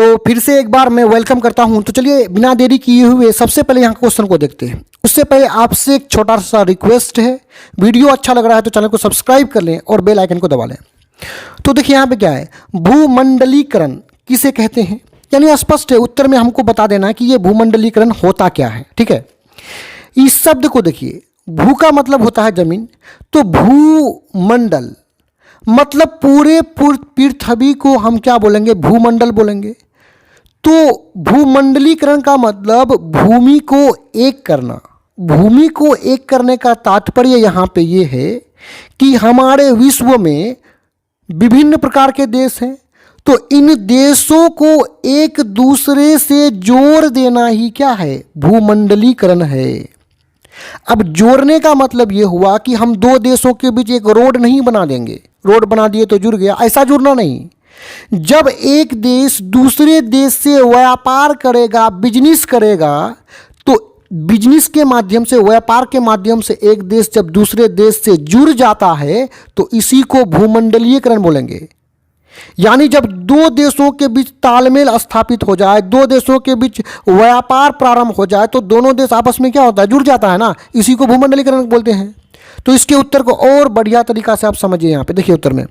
तो फिर से एक बार मैं वेलकम करता हूं। तो चलिए बिना देरी किए हुए सबसे पहले यहाँ क्वेश्चन को देखते हैं। उससे पहले आपसे एक छोटा सा रिक्वेस्ट है, वीडियो अच्छा लग रहा है तो चैनल को सब्सक्राइब कर लें और बेल आइकन को दबा लें। तो देखिए यहाँ पे क्या है, भूमंडलीकरण किसे कहते हैं, यानी स्पष्ट है, उत्तर में हमको बता देना है कि ये भूमंडलीकरण होता क्या है। ठीक है, इस शब्द को देखिए, भू का मतलब होता है जमीन, तो भूमंडल मतलब पूरे पृथ्वी को हम क्या बोलेंगे, भूमंडल बोलेंगे। तो भूमंडलीकरण का मतलब भूमि को एक करना। भूमि को एक करने का तात्पर्य यहाँ पे ये है कि हमारे विश्व में विभिन्न प्रकार के देश हैं, तो इन देशों को एक दूसरे से जोड़ देना ही क्या है, भूमंडलीकरण है। अब जोड़ने का मतलब ये हुआ कि हम दो देशों के बीच एक रोड नहीं बना देंगे, रोड बना दिए तो जुड़ गया, ऐसा जुड़ना नहीं। जब एक देश दूसरे देश से व्यापार करेगा, बिजनेस करेगा, तो बिजनेस के माध्यम से, व्यापार के माध्यम से एक देश जब दूसरे देश से जुड़ जाता है तो इसी को भूमंडलीयकरण बोलेंगे। यानी जब दो देशों के बीच तालमेल स्थापित हो जाए, दो देशों के बीच व्यापार प्रारंभ हो जाए, तो दोनों देश आपस में क्या होता है, जुड़ जाता है ना, इसी को भूमंडलीकरण बोलते हैं। तो इसके उत्तर को और बढ़िया तरीका से आप समझिए। यहाँ पे देखिए उत्तर में,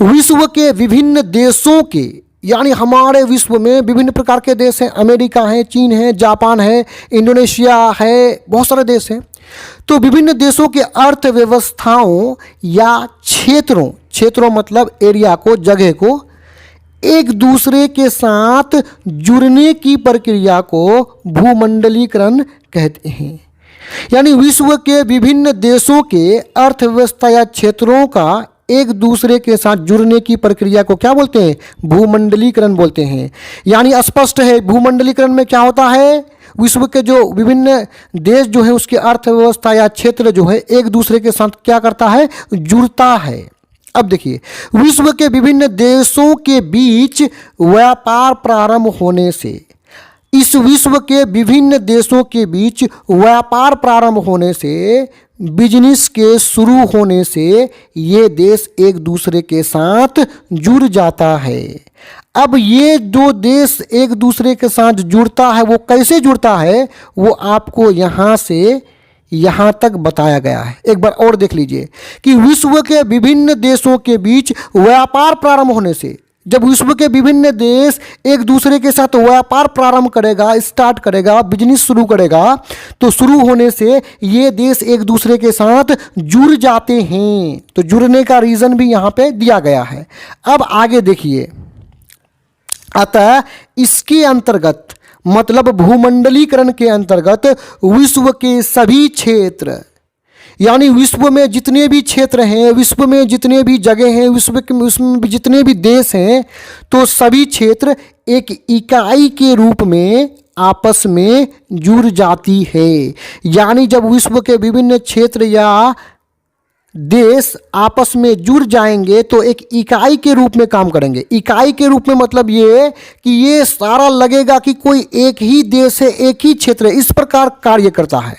विश्व के विभिन्न देशों के, यानी हमारे विश्व में विभिन्न प्रकार के देश हैं, अमेरिका है, चीन है, जापान है, इंडोनेशिया है, बहुत सारे देश हैं। तो विभिन्न देशों के अर्थव्यवस्थाओं या क्षेत्रों मतलब एरिया को, जगह को, एक दूसरे के साथ जुड़ने की प्रक्रिया को भूमंडलीकरण कहते हैं। यानी विश्व के विभिन्न देशों के अर्थव्यवस्था या क्षेत्रों का एक दूसरे के साथ जुड़ने की प्रक्रिया को क्या बोलते हैं, भूमंडलीकरण बोलते हैं। यानी स्पष्ट है, भूमंडलीकरण में क्या होता है, विश्व के जो विभिन्न देश जो है उसके अर्थव्यवस्था या क्षेत्र जो है एक दूसरे के साथ क्या करता है, जुड़ता है। अब देखिए, विश्व के विभिन्न देशों के बीच व्यापार प्रारंभ होने से, इस विश्व के विभिन्न देशों के बीच व्यापार प्रारंभ होने से, बिजनेस के शुरू होने से ये देश एक दूसरे के साथ जुड़ जाता है। अब ये दो देश एक दूसरे के साथ जुड़ता है, वो कैसे जुड़ता है वो आपको यहाँ से यहाँ तक बताया गया है। एक बार और देख लीजिए कि विश्व के विभिन्न देशों के बीच व्यापार प्रारंभ होने से, जब विश्व के विभिन्न देश एक दूसरे के साथ व्यापार प्रारंभ करेगा, स्टार्ट करेगा, बिजनेस शुरू करेगा, तो शुरू होने से ये देश एक दूसरे के साथ जुड़ जाते हैं। तो जुड़ने का रीज़न भी यहाँ पे दिया गया है। अब आगे देखिए, अतः इसके अंतर्गत मतलब भूमंडलीकरण के अंतर्गत विश्व के सभी क्षेत्र, यानी विश्व में जितने भी क्षेत्र हैं, विश्व में जितने भी जगह हैं, विश्व में जितने भी देश हैं, तो सभी क्षेत्र एक इकाई के रूप में आपस में जुड़ जाती है। यानी जब विश्व के विभिन्न क्षेत्र या देश आपस में जुड़ जाएंगे तो एक इकाई के रूप में काम करेंगे। इकाई के रूप में मतलब ये कि ये सारा लगेगा कि कोई एक ही देश है, एक ही क्षेत्र है, इस प्रकार कार्य करता है।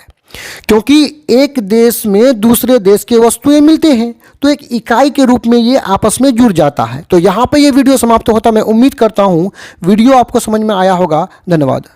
क्योंकि एक देश में दूसरे देश के वस्तुएं मिलते हैं, तो एक इकाई के रूप में ये आपस में जुड़ जाता है। तो यहाँ पे ये वीडियो समाप्त होता है। मैं उम्मीद करता हूँ वीडियो आपको समझ में आया होगा। धन्यवाद।